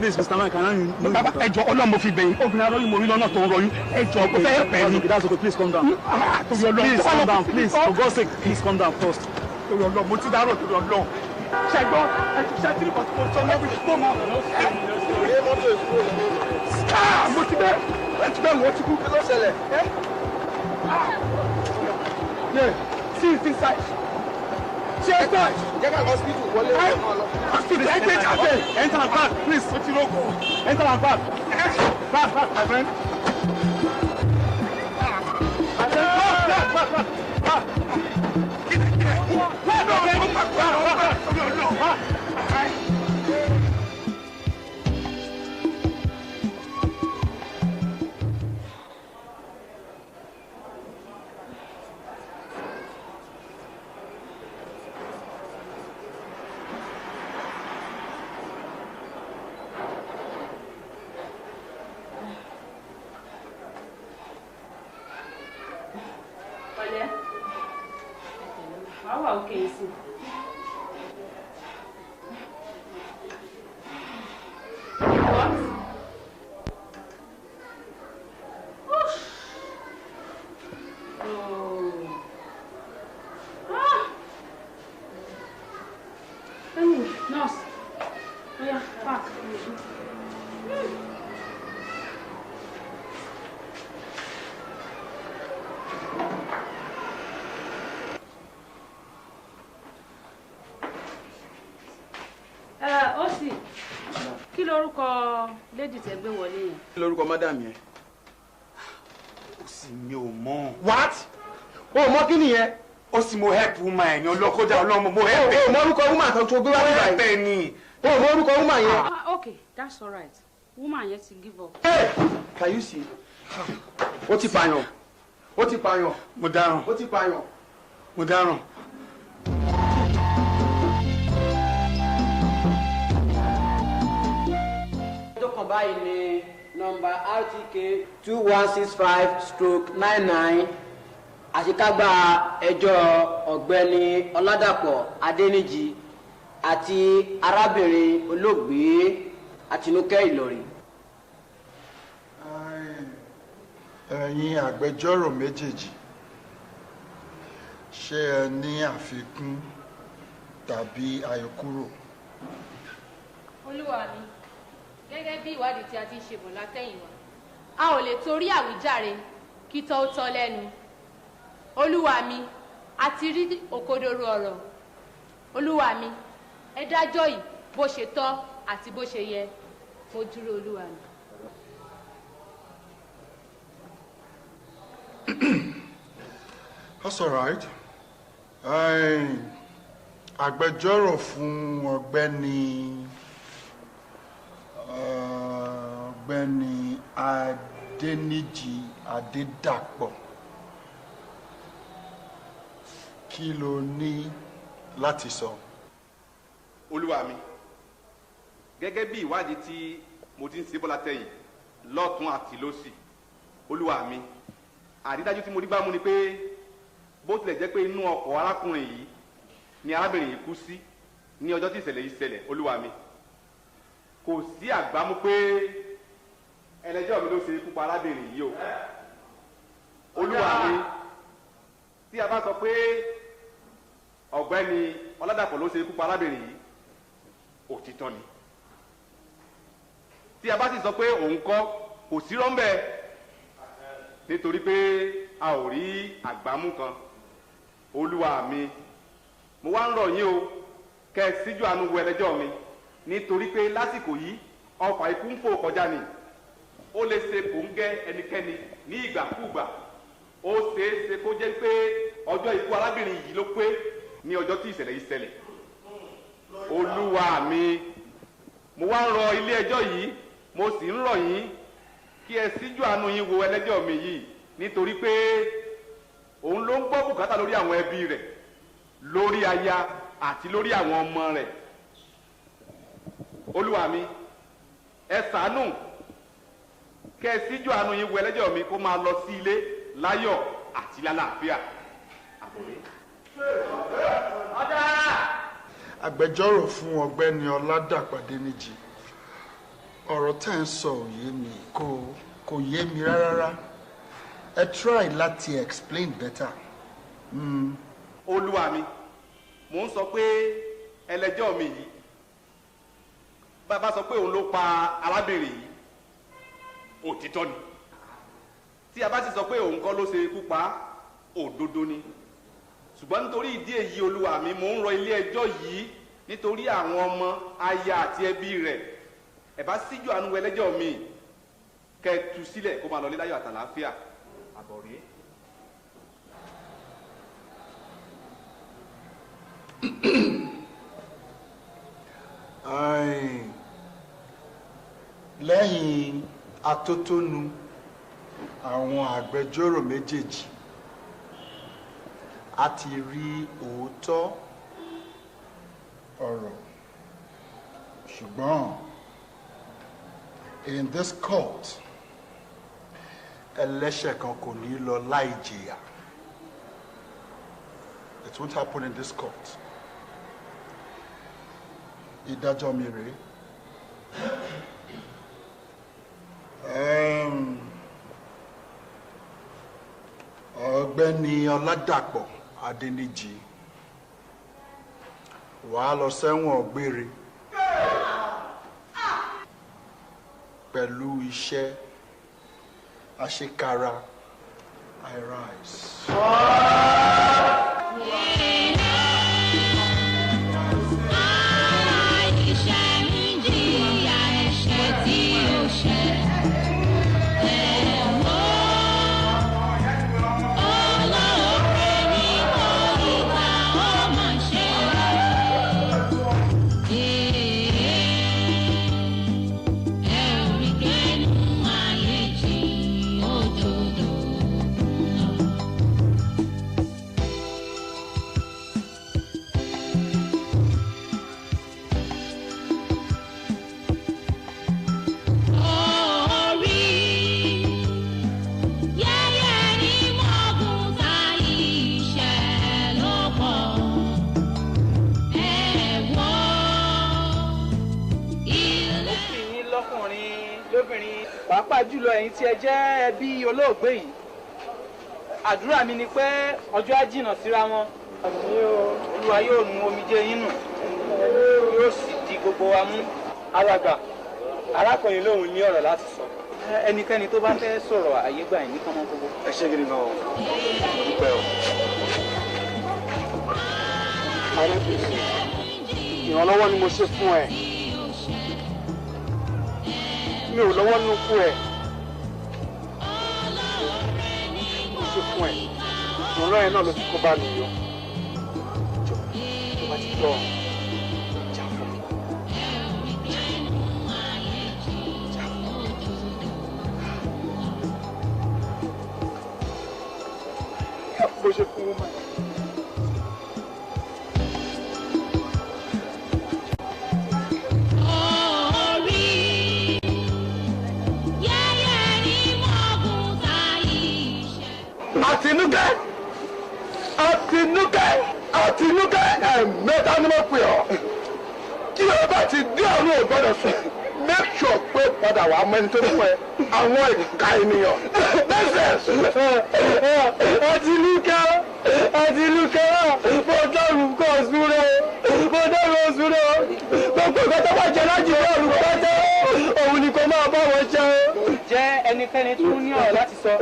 please, Mr. Man, can I? Baba, ẹjọ́ Ọlọ́run mo fi bẹ̀ yín. Obìnrin arọ́yìn mo rí lọ́nà tó ń rọyún. Ẹjọ́ kò fẹ́ pẹ̀ ní. That's okay, please calm down. Please calm down, please. For God's sake, please calm down first. Torí Ọlọ́run, mo ti dárò torí Ọlọ́run. Ṣẹ́gbọ́n, ṣe tí kò tó sọ lọ́wọ́ ìṣòro mọ́. Mo ti bẹ́ẹ̀ wọ́n ti kú. Kí ló ṣẹlẹ̀? See inside. Check that. Get an hospital. Hospital. Enter and back, please. Enter and back. Back, my friend. Kí lorúkọ lady tẹ́ gbé wọlé yẹn? Kí lorúkọ madam yẹn? Ó sì mi ò mọ̀. What? O mọ̀ kí nìyẹn? Ó sì mo help woman ẹ̀ ní ọlọ́kọ́jà ọlọ́mọ mo help. O mọ̀ orúkọ woman kan tó gbé wá nígbà yìí. Bẹ́ẹ̀ ni. O mọ̀ orúkọ woman yẹn. Okay, that's all right. Woman yẹn ti give up. Hey! Can you see? Ó ti pààyàn. Ó ti pààyàn. Mo dáràn. Ó ti pààyàn. Mo dáràn. Báyìí ni nọ́mbà RTK 2165/99 àṣekágbá ẹjọ́ ọ̀gbẹ́ni Ọládàpọ̀ Adéníjì àti arábìnrin olóògbé Àtinúkẹ́ Ìlọrin. Ẹ̀yin agbẹjọ́rò méjèèjì, ṣé ẹ ní àfikún tàbí àyọkúrò? Olúwa mi, gẹ́gẹ́ bí ìwádìí tí a ti ṣe bọ̀ látẹ̀yìnwá, a ò lè torí àwíjàre kí tọ́ ó tọ́ lẹ́nu. Olúwa mi, a ti rí òkodoro ọ̀rọ̀. Olúwa mi, ẹ dájọ́ yìí bó ṣe tọ́ àti bó ṣe yẹ. Mo dúró, Olúwa mi. That's all right. Agbẹjọ́rò fún ọ̀gbẹ́ni Adéníjì Adédàpọ̀, kí ló ní láti sọ? Olúwa mi, gẹ́gẹ́ bí ìwádìí tí mo ti ń ṣe bọ́ látẹ̀yìn lọ́tún àti lósì, Olúwa mi, àrídájú tí mo rí bá mú ni pé bó tilẹ̀ jẹ́ pé inú ọkọ̀ arákùnrin yìí ni arábìnrin yìí kú sí ní ọjọ́ tí ìṣẹ̀lẹ̀ yìí ṣẹlẹ̀. Olúwa mi, kò sí àgbámú pé ẹlẹ́jọ́ mi ló ṣe ikú pa arábìnrin yìí o. Olúwa mi, tí a bá sọ pé ọ̀gbẹ́ni Ọládàpọ̀ ló ṣe ikú pa arábìnrin yìí, òtítọ́ ni. Tí a bá sì sọ pé òun kọ́, kò sí rọ́ńbẹ́, nítorí pé a ò rí àgbámú kan. Olúwa mi, mo wá ń rọ̀ yín o, kẹ́ ẹ síjú àánú wo ẹlẹ́jọ́ mi, nítorí pé lásìkò yìí ọfà ikú ń fò kọjá ni. Ó lè ṣe kòńgẹ́ ẹnikẹ́ni ní ìgbàkúùgbà. Ó ṣeé ṣe kó jẹ́ pé ọjọ́ ikú arábìnrin yìí ló pé ní ọjọ́ tí ìṣẹ̀lẹ̀ yìí ṣẹlẹ̀. Olúwa mi, mo wá ń rọ ilé ẹjọ́ yìí, mo sì ń rọ̀ yín kí ẹ síjú àánú yín wo ẹlẹ́jọ́ mi yìí, nítorí pé òun ló ń gbọ́ bùkátà lórí àwọn ẹbí rẹ̀, lórí aya àti lórí àwọn ọmọ rẹ̀. Olúwa mi, ẹ ṣàánú kẹ́ ẹ síjú àánú yín wo ẹlẹ́jọ́ mi kó máa lọ sí ilé láyọ̀ àti lálàáfíà. Agbẹjọ́rò fún ọ̀gbẹ́ni Ọládàpọ̀ Adéníjì, ọ̀rọ̀ tẹ́ ń sọ òye mi kò yé mi rárá. Ẹ try láti explain better. Olúwa mi, mò ń sọ pé ẹlẹ́jọ́ mi yìí bàbá sọ pé òun ló pa arábìnrin yìí, òtítọ́ ni. Tí a bá sì sọ pé òun kọ́ ló ṣe ikú pa, òdodo ni. Ṣùgbọ́n nítorí ìdí èyí Olúwa mi, mò ń rọ ilé ẹjọ́ yìí nítorí àwọn ọmọ, aya àti ẹbí rẹ̀. Ẹ bá síjú àánú ẹlẹ́jọ́ mi, kẹ́ ẹ tú sílẹ̀ kó máa lọ lé láyọ̀ àtàlàáfíà. Àbọ̀rẹ́. Lẹ́yìn atótónu àwọn agbẹjọ́rò méjèèjì, a ti rí òótọ́ ọ̀rọ̀. Ṣùgbọ́n in this court, ẹlẹ́ṣẹ̀ kan kò ní lọ láì jìyà. It won't happen in this court. Ìdájọ́ mi rèé. Ọ̀gbẹ́ni Ọládàpọ̀ Adéníjì, wàá lọ sẹ́wọ̀n gbére pẹ̀lú iṣẹ́ àṣekára. I rise. Pàápàá jùlọ ẹ̀yin tí ẹ jẹ́ ẹbí olóògbé yìí, àdúrà mi ni pé ọjọ́ á jìnnà síra wọn. Olúwa yóò nu omijé yín nù, yóò sì di gbogbo wa mú. Alàgbà, arákùnrin lòun ní ọ̀rọ̀ láti sọ. Ẹnikẹ́ni tó bá fẹ́ sọ̀rọ̀ àyè gbà yín ní kọ́mọ́ gbogbo. Ẹ ṣé gidi gan o, dúpẹ́ o. Ìrànlọ́wọ́ ni mo ṣe fún ẹ. Mi ò lọ́wọ́ nínú kú ẹ. Mo ṣe fún ẹ. Ìrànlọ́wọ́ yẹn náà ló ti kó bá mi yọ. Jọ tó bá ti tọ́ ìjà fún mi. Mo ṣe fún wọn. Àtinúkẹ́ ẹ̀mẹ́ta ni mo pè ọ́. Tí o bá ti dé ọ̀run ò gbọ́dọ̀ sùn, make sure pé padà wàá mẹ́ni tó fún ẹ àwọn ìka ènìyàn. Àtinúkẹ́ mo dọ́rùn kọ́ súré gbogbo ìgbà tó bá jẹ láti dọ́rùn pátá òun ni kò máa bá wọn jẹ. Jẹ́ ẹnikẹ́ni tó ní ọ̀rọ̀ láti sọ.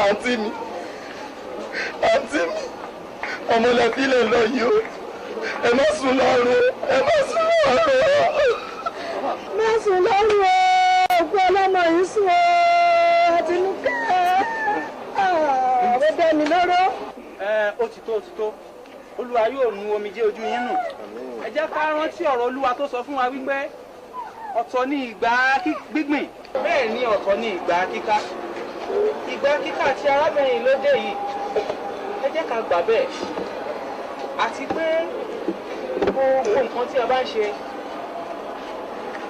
Àǹtí mi ọmọlẹ́bí lè lọ yìí o, ẹ má sùn lọ́rùn, òkú ọlọ́mọ yìí sùn o. Àtinúkẹ́ ó dẹ́ mi lóró. Ó ti tó Olúwa yóò nu omijé ojú yín nù. Ẹ jẹ́ ká rántí ọ̀rọ̀ Olúwa tó sọ fún wa wípé ọ̀tọ̀ ni ìgbà gbígbìn, bẹ́ẹ̀ ni ọ̀tọ̀ ni ìgbà kíká. Ìgbà kíká tí arábìnrin ló dé yìí, ẹ jẹ́ ká gbà bẹ́ẹ̀. Àti pé gbogbo nǹkan tí a bá ń ṣe,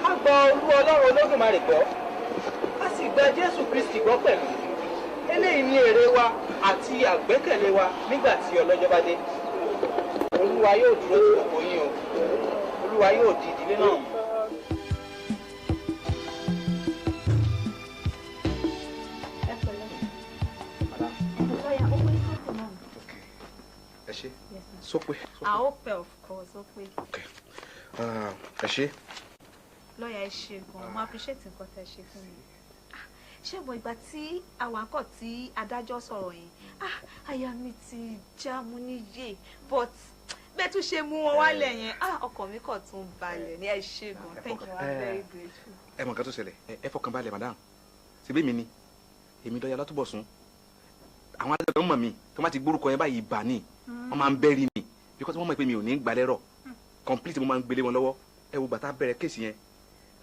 a gbọ́ Olúwa Ọlọ́run Olódùmarè gbọ́, a sì gba Jésù Kristi gbọ́ pẹ̀lú. Eléyìí ni èrè wa àti àgbẹ́kẹ̀lé wa nígbà tí ọlọ́jọ́ bá dé. Olúwa yóò dúró sí gbogbo yín o. Olúwa yóò di ìdílé náà mú. ṣé. Sọ pé. Opebe of course, Opebe. Okay. Ẹ ṣé. Lawyer ẹ ṣé gan. Mo appreciate nǹkan tẹ́ ṣe fún mi. Ṣé mo ìgbà tí àwọn akọ tí adájọ́ sọ̀rọ̀ yẹn àyà mi ti já mu níyè but bẹ́ẹ̀ tún ṣe mú wọn wálẹ̀ yẹn ọkàn mi kàn tún balẹ̀ ní ẹ ṣé gan. Thank you, I'm very grateful. Ẹ mọ̀ nǹkan tó ṣẹlẹ̀ ẹ fọkàn balẹ̀ madam síbí mi ni èmi lọ́ọ́yà Látúbọ̀sún àwọn adájọ́ mọ̀ mi tó má ti gbórúkọ yẹn báyìí bà ní wọ́n máa ń bẹ́rí mi because wọ́n mọ̀ pé mi ò ní gbalẹ́rọ̀ complete mo máa ń gbélé wọn lọ́wọ́ ẹ wo bàtà bẹ̀rẹ̀ kéèsì yẹn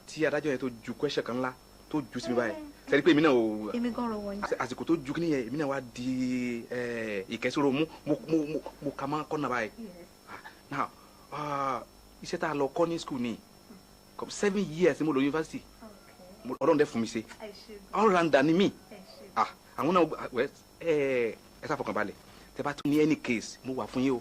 tí adájọ́ yẹn tó ju question kan ńlá tó ju sí mi báyìí sẹ́ni pé èmi náà ò èmi gan rọ wọ̀nyí àsìkò tó ju kí nìyẹn èmi náà wá di ìkẹsọ́rọ̀ mo kà máa kọ́ nà báyìí now iṣẹ́ tá a lọ kọ́ ní school ni 7 years mo lọ university ọlọ́run dẹ́ fún mi ṣe all rounder ni mí àwọn náà ẹ ṣàfọkàn balẹ̀ tẹ bá tún ní any case mo wà fún yín o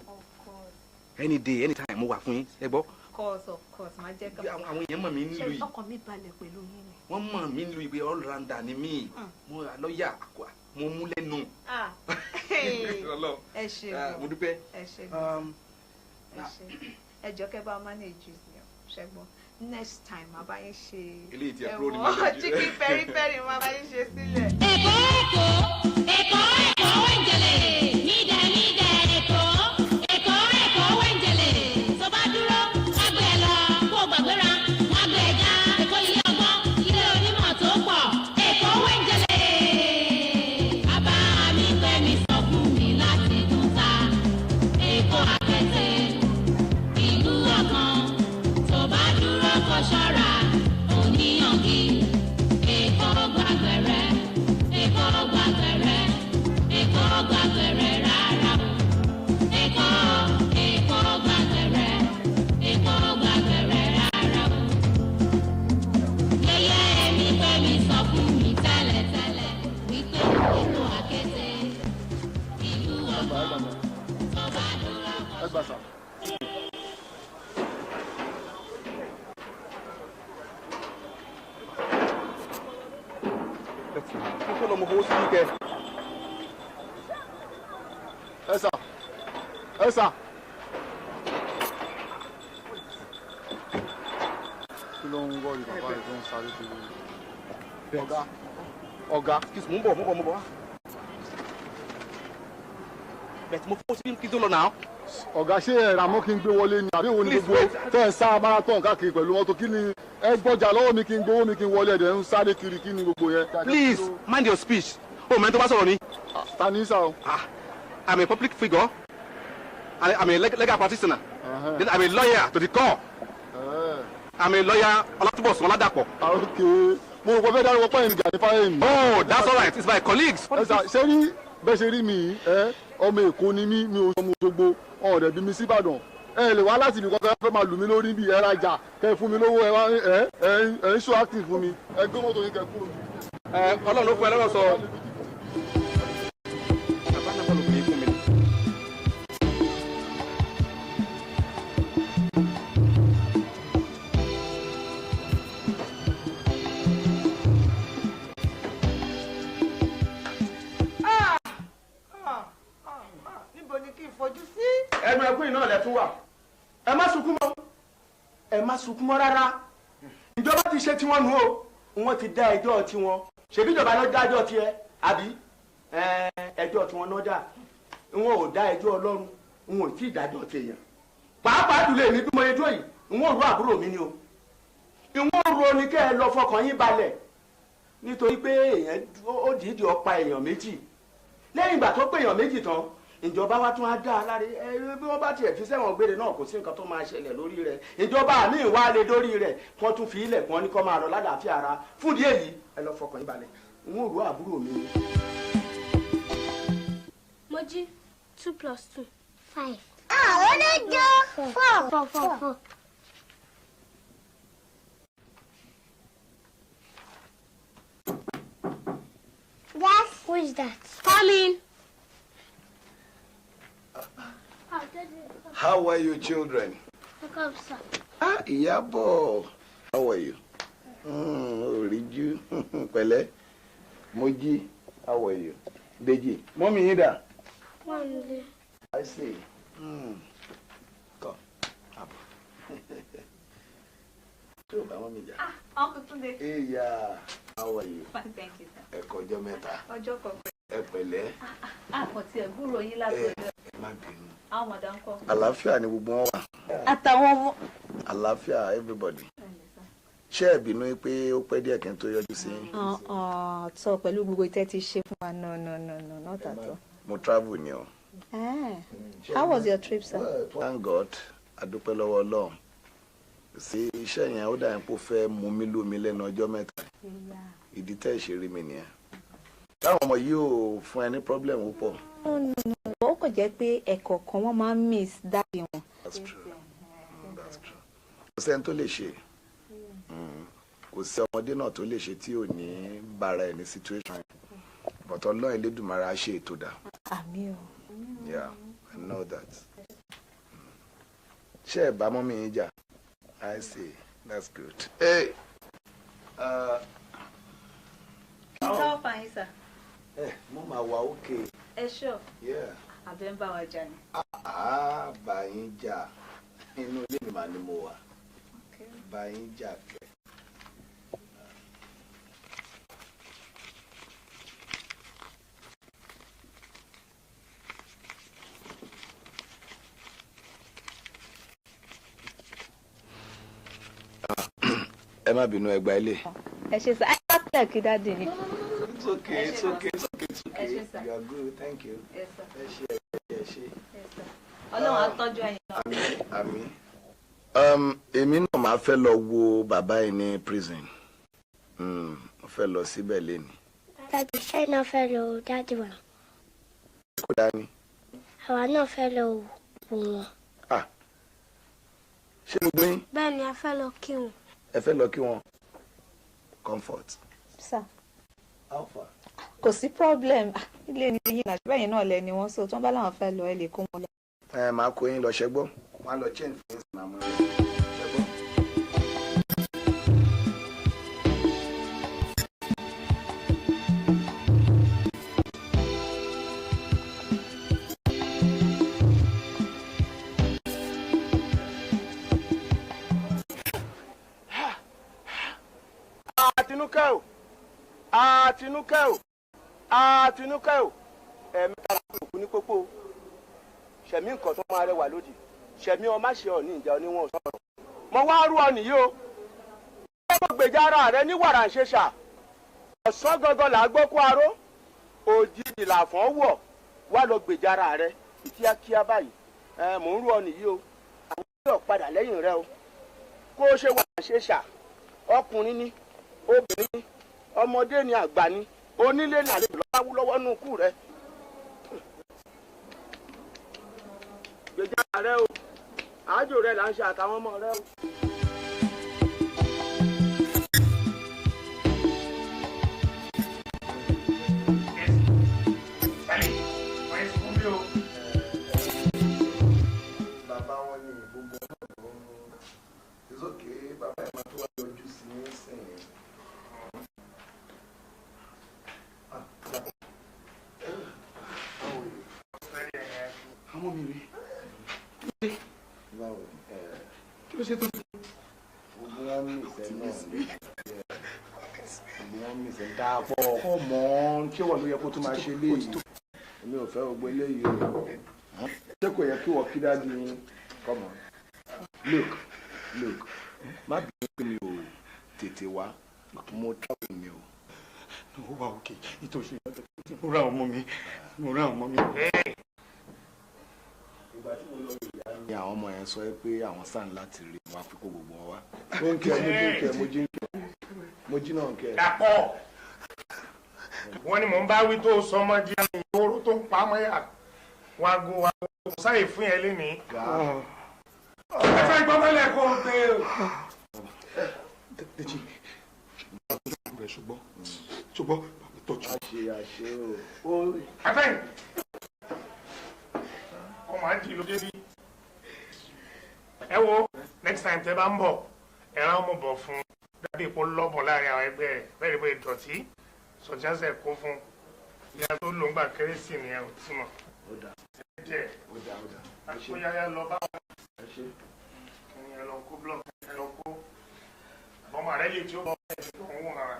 any day anytime mo wà fún yín ẹ gbọ́. of course máa jẹ́ ká. àwọn èèyàn mọ̀ mí nílùú yìí ọkàn mi balẹ̀ pẹ̀lú yín ni. wọ́n mọ̀ mí nílùú yìí pé all rounder ni mí mo lọ́ọ̀yà mo mú lẹ́nu. ẹ ṣé mo dúpẹ́. ẹ ṣé ẹ jọ kẹ́ bá manage ni ṣẹ́gbọ́n next time máa bá yín ṣe ẹ̀wọ̀n chicken peri peri máa bá yín ṣe sílẹ̀. Èkó Wenjele nídẹ̀ Èkó Wenjele tó bá dúró wá gbé ẹ lọ kó gbàgbéra wá gbé ẹ já Èkó ilé ọgbọ́n ilé onímọ̀ tó pọ̀ Èkó Wenjele. Bàbá mi pẹ́ mi sọ fún mi láti dùn ta Èkó àkẹ́tẹ́ ìlú ọ̀kan tó bá dúró kó ṣọ́ra oníyànjú Èkó gbàgbẹ́rẹ́ Èkó gbàgbẹ́rẹ́ Èkó gbàgbẹ́rẹ́ rárá o Èkó gbàgbẹ́rẹ́ Èkó gbàgbẹ́rẹ́ rárá o. Yẹ́yẹ́ mi pẹ́ mi sọ fún mi tẹ́lẹ̀tẹ́lẹ̀ wípé Èkó àkété ìlú ọgbọ́n tó bá dúró kó ṣọ́ra. kí ló mọ owó sí kẹ. ẹ sà kí ló ń wọ́ọ̀rì bàbá rẹ̀ tó ń sáré kiri ọ̀gá mo ń bọ̀ wá. bẹ́ẹ̀ mo fọwọ́ sí kí tó lọ náà. ọ̀gá ṣé ẹ̀rà mọ́ kí n gbé wọlé ni àbí òun ni gbogbo tẹ́ ẹ̀ sá marathon káàkiri pẹ̀lú mọ́tò kí ni ẹ gbọ́jà lọ́wọ́ mi kí n gbowó mi kí n wọlé ẹ̀dẹ̀ ń sáré kiri kí ni gbogbo yẹn. Please mind your speech. Mẹ́rin tó bá sọ̀rọ̀ ni. Ta ni sá o? I'm a public figure. I'm a legal practitioner. Then I'm a lawyer to the core. I'm a lawyer Ọlátúbọ̀sún Ọládàpọ̀. Okay. Mo rò pé fẹ́ dárúkọ pẹ́yìn ní Gani Fáyemí. Oh, that's all right. It's my colleagues. Ṣé rí bẹ́ẹ̀ ṣe rí mi ọmọ Èkó ni mí mi ò sọmọ Òṣogbo ọ̀rẹ́ bí mi síbàdàn ẹ lè wá láti ibìkan kẹ́ fẹ́ máa lù mí lórí bí ẹ rajà kẹ́ fún mi lówó ẹ ń show acting fún mi ẹ gbé mọ́tò yín kẹ́ kúrò. Ọlọ́run ló fún ẹ lọ́rọ̀ sọ. ẹnu ẹkún iná lẹ tún wà ẹ má sunkún mọ́ rárá ìjọba ti ṣe tiwọn nù o wọ́n ti dá ẹjọ́ tiwọn ṣèbí ìjọba ló dájọ́ tiẹ̀ àbí ẹjọ́ tiwọn náà dà wọn ò dá ẹjọ́ Ọlọ́run wọn ò tí ì dájọ́ tèèyàn pàápàá jùlọ èmi bí mo yẹ dúró yìí wọn ò rú àbúrò mi ni o ìwọ́n ro ni kẹ́ ẹ lọ fọkàn yín balẹ̀ nítorí pé èèyàn ó dìídì ọ̀pá èèyàn méjì lẹ́yìn ìgbà tó pé èèyàn méjì tán ìjọba wa tún á dá a láre bí wọ́n bá tiẹ̀ fi sẹ́wọ̀n gbére náà kò sí nǹkan tó máa ṣẹlẹ̀ lórí rẹ̀ ìjọba mi wá lé lórí rẹ̀ kó tún fi ilẹ̀ kàn ní kó máa lọ lálàáfíà ara fún ìdí èyí ẹ lọ fọkàn yín balẹ̀ n ó rú àbúrò mi. Mo jí 2 + 2 5. ó lè jọ 4. Yes. Who is that? Come in. How are you, children? Welcome, sir. Iyabo. How are you? Riju. Pẹ̀lẹ́. Moji. How are you? Deji. Mommy Ida. Mommy. I see. Come. Tó bá wọn mi jà. Uncle Tunde. Hey, yeah. How are you? Fine, thank you, sir. Ẹ kọjọ́ mẹ́ta. Ọjọ́ kọ̀ọ̀kan. Ẹ pẹ̀lẹ́. Àpọ̀tí ẹ̀ gbúrò yín látọ̀dọ̀. Ẹ má bínú. Àwọn madam kọ́. Àlàáfíà ni gbogbo wọn wà. Àtàwọn ọmọ. Àlàáfíà everybody. Ṣé ẹ bínú pé ó pẹ́ díẹ̀ kí n tó yọjú sí yín? Sọ pẹ̀lú gbogbo ìtẹ́ ti ṣe fún wa no, not at all. Mo travel ni o. How was your trip, sir? Thank God. A dúpẹ́ lọ́wọ́ Ọlọ́run. Sí iṣẹ́ yẹn ó dà ń pò fẹ́ mú mi lómi lẹ́nu ọjọ́ mẹ́ta. Ìdí tẹ́ ìṣeré mi nìyẹn. Táwọn ọmọ yìí ò fún ẹ ní problem púpọ̀. No. Ó kò jẹ́ pé ẹ̀kọ́ kan wọ́n máa ń miss dáàbì wọn. That's true. Kò sẹ́ni tó lè ṣe. Kò sí ọmọdé náà tó lè ṣe tí ò ní bára ẹ̀ ní situation. But Ọlọ́run Elédùmarè á ṣe ètò dà. Àmín o. Yeah, I know that. Ṣé ẹ bá mọ́mí yín jà? I see. That's good. Hey. How fine, sir? Mo máa wà okay. Sure. Yeah. Àbẹ̀ ń bá wa jà ni. Bá yín jà. Inú ilé mi máa ní mo wà. Bá yín jà kẹ́. Ẹ má bínú ẹ gba ilé. Ẹ ṣé sir. I got like daddy ni. It's okay. It's okay. Ẹ ṣé sir. You are good. Thank you. Yes, sir. Ẹ ṣé. Yes, sir. Ọlọ́run á tọ́jú ẹ̀yin náà. Àmín. Èmi náà máa fẹ́ lọ wo bàbá yìí ní prison. Mo fẹ́ lọ síbẹ̀ léni. Dádì ṣé náà fẹ́ lọ dádì wa? Kò dání. Àwa náà fẹ́ lọ wò wọ́n. Ṣé gbogbo yín? Bẹ́ẹ̀ ni a fẹ́ lọ kí wọn. Ẹ fẹ́ lọ kí wọn? Comfort. Sir. How far? Kò sí problem. Ilé ni yín náà bẹ́ẹ̀ náà lẹ́ni wọ́n so tí wọ́n bá láwọn fẹ́ lọ ẹ lè kó wọn lọ. Máa kó yín lọ ṣẹ́gbọ́. Wọ́n á lọ change things máa mú yín ṣẹ́gbọ́. Àtinúkẹ́ o ẹ̀mí tara òkú ní pópó ṣẹ̀mí nǹkan tó máa rẹwà lódì ṣẹ̀mí ọmọ ṣe ọ̀ ní ìjà oníwọ̀n sọ̀rọ̀ mo wá rú ọ nìyí o ó gbèjà ara rẹ ní wàrà ṣe ṣà ọ̀sán gangan là á gbọ́ kó aró òjijì làfọ́n wọ̀ wá lọ gbèjà ara rẹ kíákíá báyìí mò ń rú ọ nìyí o àwọn yóò padà lẹ́yìn rẹ o kó o ṣe wàrà ṣe ṣà ọkùnrin ni obìnrin ni ọmọdé ni àgbà ni onílé ní àlejò lọ́wọ́ nù kú rẹ. gbèjà rẹ o àájò rẹ là ń ṣe àtàwọn ọmọ rẹ o. Bàbá wọn ní gbogbo ọ̀hún. It's okay. Bàbá ẹ̀ máa tó wá yọjú sí ní sẹ́yìn. Àwọn mi rí. Báwo kí ló ṣe tó? Gbogbo wọn mí ìṣẹ́ náà ni. Gbogbo wọn mí ìṣẹ́ dáàbọ̀. Ọmọ kí wọ́n ló yẹ kó tó máa ṣe léyìí. Èmi ò fẹ́ gbogbo eléyìí o. Ṣé kò yẹ kí wọ́n kí dájú yín? Come on. Look. Má bínú pé mi ò tètè wá. Mo travel mi o. Ó wà òkè ìtòsí mo ra ọmọ mi. Ìgbà tí mo lọ rí ìyá ni àwọn ọmọ yẹn sọ pé àwọn sàn láti rí wọn fi kó gbogbo wọn wá. Ó ń kẹ́ mo jí náà ń kẹ́. Dàpọ̀ wọ́n ní mò ń bá wí tó sọmọ di àmì ìhóró tó ń pa mọ́ yà wàgò sáyè fún yẹn lénìí. Ẹ fẹ́ gbọ́ mọ́lẹ̀ kó o gbé o. Dèjì rẹ̀ ṣùgbọ́n tọ́jú. Àṣe o. Afẹ́yìn ọmọ àdì ló dé bí. Ẹ wo next time tẹ bá ń bọ̀ ẹ rán ọmọ bọ̀ fún dábì kó lọ́bọ̀ láàrin àwọn ẹgbẹ́ rẹ̀ bẹ́ẹ̀ bẹ́ẹ̀ dọ̀tí sọ̀jáṣẹ̀ kó fún ìyá tó lò ń gbà kérésì nìyẹn ò tí mọ̀. Ó dà. Díẹ̀. Ó dà. Àṣeyáyá lọ bá wọn. Ẹ lọ kó blọọkì, ẹ lọ kó. Ọmọ rẹ lè tí ó bọ́ ẹ̀ tó ń wọ̀n ara.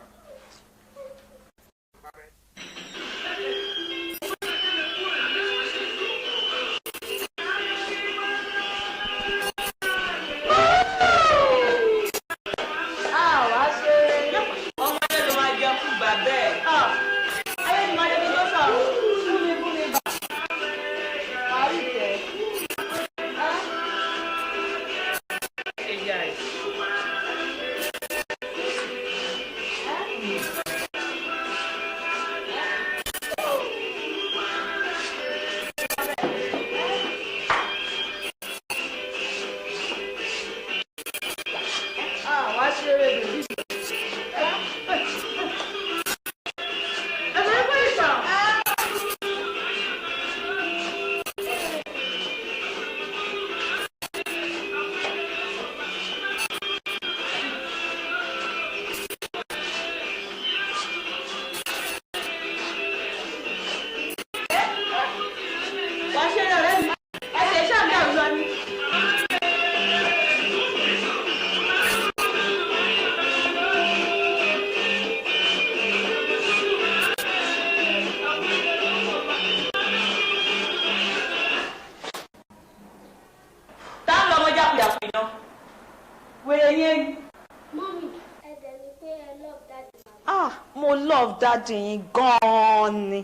Daddy yín gan-an ni.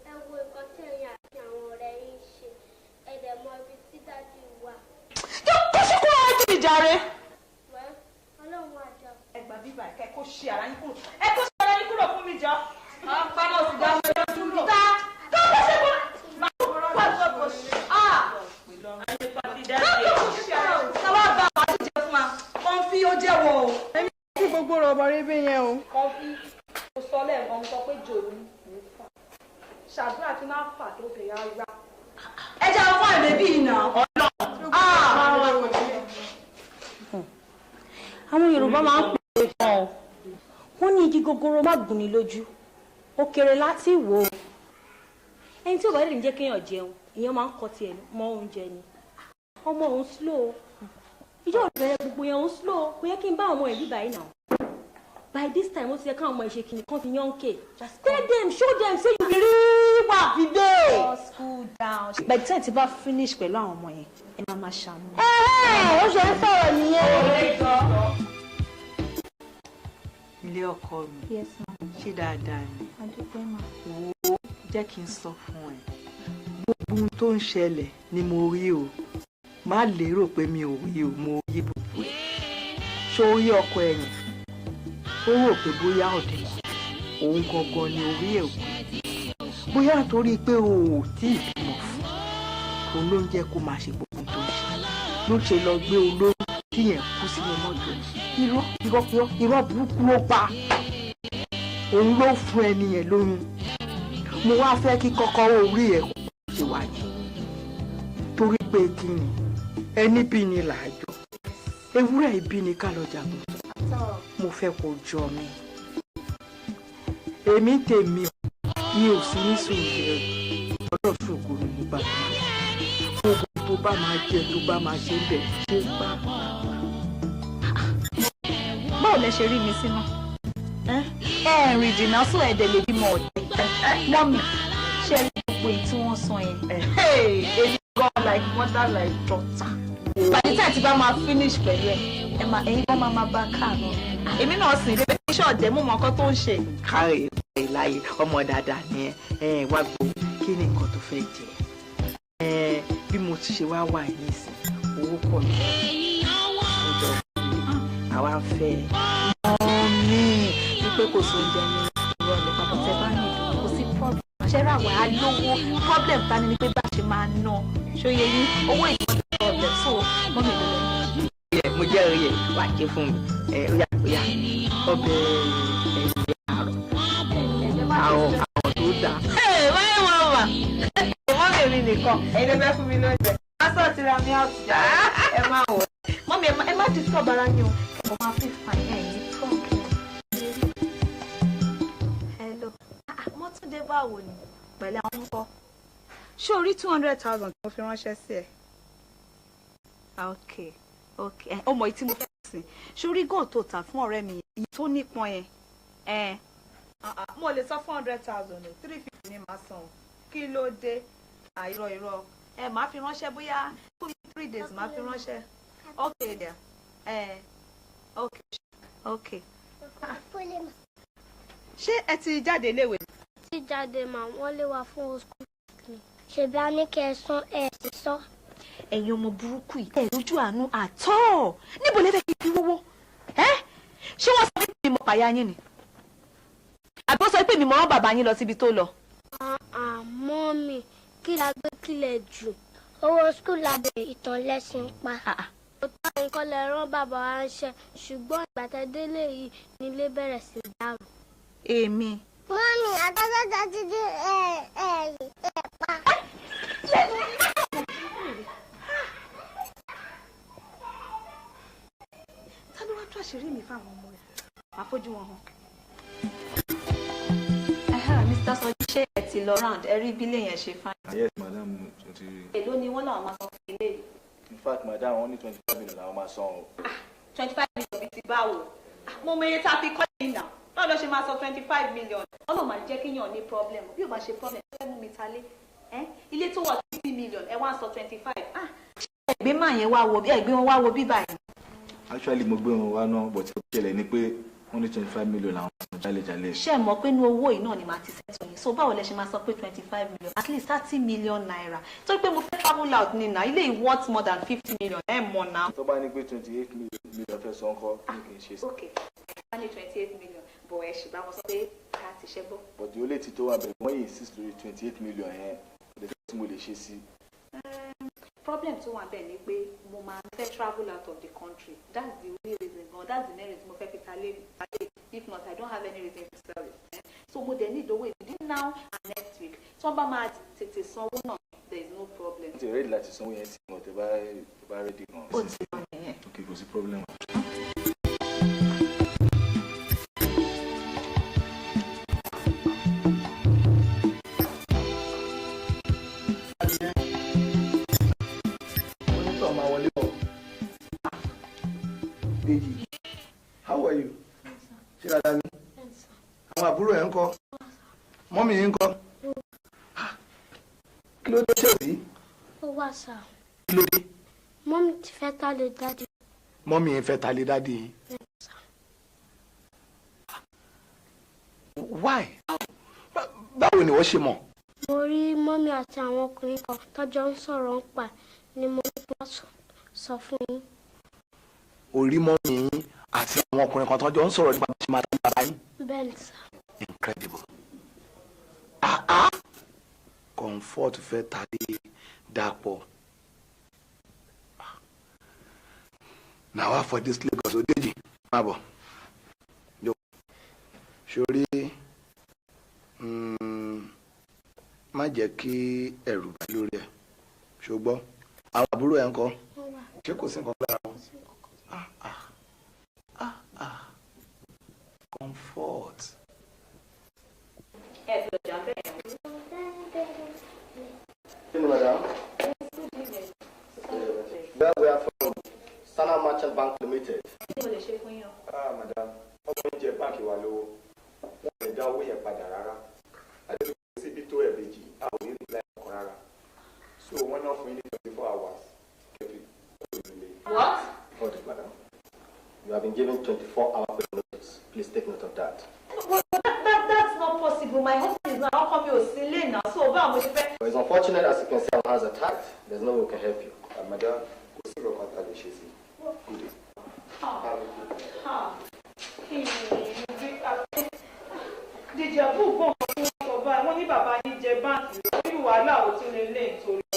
Ẹ wo nǹkan tí ẹ̀yin àti àwọn ọ̀rẹ́ yín ṣe. Ẹ dẹ̀ mọ ibi tí Daddy wà. Kó ṣe kúrò wájú ìjàre. Wẹ́ Ọlọ́run àjọ. Ẹ gbà bíbà ẹ kó ṣe ara yín kúrò. Ẹ kó ṣe ara yín kúrò fún mi jọ. Pamọ́ sí dá mi lọ́dún lọ. Ta kó kó ṣe kúrò. Máa kó kó ṣe. Sábà bá wa ti jẹ fún wa. Kọ́ńfì ó jẹ́ wọ̀ o. Èmi kí gbogbo rọ̀bọ̀ rí bí yẹn o. Kọ́ńfì mo sọ lẹ́ẹ̀kan sọ pé jòlú ní fà ṣàdúrà tí máa fà tó fẹ́ yára. Ẹ jẹ́ àwọn fún àìbẹ́bí ìnà ọ̀nà. Àwọn Yorùbá máa ń pè é gan o. Wọ́n ní igi gogoro má gùn ní lójú. Ó kéré láti wò ó. Ẹni tí ò bá lè jẹ́ kéèyàn jẹun, ìyẹn máa ń kọ tiẹ̀ mọ́ oúnjẹ ni. Ọmọ òun slow. Ìjọ ìbẹ̀rẹ̀ gbogbo yẹn òun slow. Kò yẹ kí n bá ọmọ ìlú báyìí náà. By this time, what's the kind of my shaking? Come to young kid. Just tell them, show them, say you really want to be Just cool down. By the time you finish pẹ̀lú àwọn ọmọ yẹn, ẹ máa máa ṣàánú. ó ṣe ń sọ̀rọ̀ nìyẹn. Ilé ọkọ mi. Yes, ma'am. Ṣé dáadáa ni? Adúpẹ́ mà. Wo jẹ́ kí n sọ fún ẹ. Gbogbo ohun tó ń ṣẹlẹ̀ ni mo rí o. Má lérò pé mi ò rí o, mo rí gbogbo ẹ̀. Ṣé o rí ọkọ ẹ̀yìn? Ó rò pé bóyá ọ̀dẹ̀ òun gangan ni orí ẹ̀ òkú bóyá nítorí pé o ò tí ì bímọ fún òun ló ń jẹ́ kó máa ṣe gbogbo tó ń ṣe ló ṣe lọ gbé olórí tí yẹn kú sínú mọ́tò irọ́ burúkú ló pa òun ló fún ẹni yẹn lóyún mo wá fẹ́ kí kọ́kọ́rọ́ orí ẹ̀ kó ṣe wáyé torí pé kí ni ẹni bí ni làájọ ewúrẹ́ ìbí ni ká lọ jagun mo fẹ́ kó jọ mi èmi tèmi mi ò sí ní sùúrù ọlọ́ṣogbo ni mo bá mi gbogbo tó bá máa jẹ tó bá máa ṣe bẹ̀ kó gbà. Báwo lẹ ṣe rí mi sínú? Ẹ rìn jìnnà sún ẹ̀dẹ̀ lè bímọ ọ̀dẹ̀. Mọ́mì ṣe rí gbogbo èyí tí wọ́n sọ yẹn. Èmi gan like mother like daughter. By the time tí bá máa finish pẹ̀lú ẹ̀ ẹ̀yin kan máa bá káàánú. Èmi náà sì rí pé iṣẹ́ ọ̀dẹ̀ mú mọ nǹkan tó ń ṣe. Káre láyé ọmọ dáadáa ni ẹ wá gbọ́ kí ni nǹkan tó fẹ́ jẹ bí mo ti ṣe wá wà nísìn owó pọ̀ ní ọjọ́ àwa ń fẹ́ mọ́mí wípé kò sí oúnjẹ ní ìrọ̀lẹ́ pápá tẹ bá ní ìdúró kò sí problem ṣẹ́rẹ́ àwọ̀ á lówó problem ta ni pé bá ṣe máa ná ṣóye yín owó ìtọ́jú problem so mọ́mí ló lọ. mo jẹ́ oyè wá jẹ́ fún mi óyá ọbẹ̀ àwọn tó dáa. Wáyé wọn wà. Mọ́mí mi nìkan. Ẹ̀yin ló fẹ́ fún mi lóúnjẹ. Pásọ̀ ti ra mi àtúnjà. Ẹ máa wọ̀. Mọ́mí ẹ má disturb ara yín o. Ẹ máa fi fàyè ẹ̀yìn tọ́ọ̀kì. Hello. Mọ́túndé báwo ni? Pẹ̀lú àwọn ọkọ. Ṣé o rí 200,000 tí mo fi ránṣẹ́ sí ẹ? Okay. Ọmọ yìí tí mo fẹ́ sìn. Ṣorí gold tó tà fún ọ̀rẹ́ mi yìí tó nípọn yẹn. Mo lè sọ 400,000 o, 350 ni màá san o. Kí ló dé? Irọ́. Màá fi ránṣẹ́ bóyá 3 days màá fi ránṣẹ́. Okay there. Okay. Ṣé ẹ ti jáde léwe? Ti jáde mà wọ́n lé wa fún school ni. Ṣebí a ní kẹ́ ẹ san ẹ sì sọ. Ẹ̀yin ọmọ burúkú yìí ẹ lójú àánú àtọ́. Níbo lẹ fẹ́ kí n fi wọ́wọ́? Ṣé wọ́n sọ pé mi mọ pàyà yín ni? Àbí wọ́n sọ pé mi mọ wọn bàbá yín lọ síbi tó lọ? Mọ́mì, kí la gbé kílẹ̀ jù? Owó skul lábẹ́ ìtàn lẹ́sìn pa. Òótọ́ nǹkan lè rán bàbá wa ń ṣe ṣùgbọ́n ìgbà tẹ́ délé yìí nílé bẹ̀rẹ̀ sí dàrú. Èmi. Mọ́mì, àtàtàtà ti dé pa. Ta ló wá tó àṣírí mi fáwọn ọmọ rẹ̀? Màá fojú wọn hàn. Mr. Sọjí, ṣé ẹ ti lọ round ẹ rí bílẹ̀ yẹn ṣe fine? Yes, madam. Èló ni wọ́n làwọn máa san fún ilé yìí? In fact, madam, only 25 million làwọn máa san o. 25 million bíi ti báwo? Mo mọ iye tá a fi kọ́ yìí náà. Báwo ló ṣe máa san 25 million? Ọlọ́run máa jẹ́ kéèyàn ní problem. Bí o bá ṣe problem, ẹ fẹ́ mú mi ta lé. Ilé tó wọ̀ 50 million, ẹ wá sọ 25. Ẹgbẹ́ máa yẹn wá wo bí ẹgbẹ́ wọn wá wo bí báyìí. Actually, mo gbé wọn wá náà, but ó ṣẹlẹ̀ ni pé wọ́n ní 25 million làwọn san jálẹ̀jálẹ̀. Ṣé ẹ mọ̀ pé inú owó yìí náà ni màá ti ṣètò yìí? So báwo lẹ ṣe máa sọ pé 25 million? At least 30 million naira. Torí pé mo fẹ́ travel out ní náà, ilé yìí worth more than 50 million. Ẹ mọ̀ náà. Tó bá ní pé 28 million fẹ́ san kọ́, kí n ṣe sí. Okay, wọ́n ní 28 million. Bọ̀ ẹ ṣì bá wọn sọ pé ká ti ṣẹ́ bọ́. But the only thing tó wà bẹ̀rẹ̀ wọ́n yìí insist lórí 28 million yẹn. Kò lè fẹ́ tí mo lè ṣe sí. Problem tó wà bẹ́ẹ̀ ni pé mo máa fẹ́ travel out of the country. That's the only reason gan. That's the main reason mo fẹ́ fi ta lé. If not, I don't have any reason to sell it. So mo dẹ̀ ní ìdówó within now and next week. Tí wọ́n bá máa tètè sanwó náà, there is no problem. Mo ti ready láti sanwó yẹn sí wọn tẹ́ bá ready gan. Ó ti lọ nìyẹn. Okay, kò sí problem. How are you? Ṣé dáadáa ni? Àwọn àbúrò ẹ̀ ń kọ́? Mọ́mì yín ń kọ́? Kí ló dé ṣe sí? Ó wà sá. Kí ló dé? Mọ́mì ti fẹ́ ta lé dádì. Mọ́mì yín fẹ́ ta lé dádì yín. Why? Báwo ni wọ́n ṣe mọ̀? Mo rí mọ́mì àti àwọn ọkùnrin kan tọ́jọ́ ń sọ̀rọ̀ ń pa ni mo ní kí wọ́n sọ fún yín. Orí mọ́mì yín àti àwọn ọkùnrin kan tọ́jọ́ ń sọ̀rọ̀ nípa bí ṣe máa tán bàbá yín. Bẹ́ẹ̀ni sá. Incredible. Comfort fẹ́ tàdé dàpọ̀. Now for this Lagos Odeji, má bọ̀. Sórí má jẹ́ kí ẹ̀rù bá lórí ẹ̀. Ṣùgbọ́n àwọn àbúrò ẹ̀ ń kọ́. Ṣé kò sí nǹkan lára wọn? Comfort. Madam. Where we are from Standard Merchant Bank Limited. Madam, ọmọ oúnjẹ báńkì wa lówó. Wọ́n lè dá owó yẹn padà rárá. Àdéhùn síbi tó ẹ̀ẹ̀mejì, a ò ní ìlú ẹ̀kọ́ rárá. So wọ́n náà fún yín ní 24 hours. What? Hold it, madam. You have been given 24 hours notice. Please take note of that. Well, that's not possible. My husband is not. How come you're still late now? So, well, it's unfortunate, as you can see, our hands are tied. There's no way we can help you. Madam, kò sí ọkàn tá a lè ṣe sí. Good day. Dìjẹ́ bú gbọ́n kan tí wọ́n sọ báyìí, wọ́n ní bàbá yín jẹ báńkì lórí wàhálà òtún lè lé nítorí.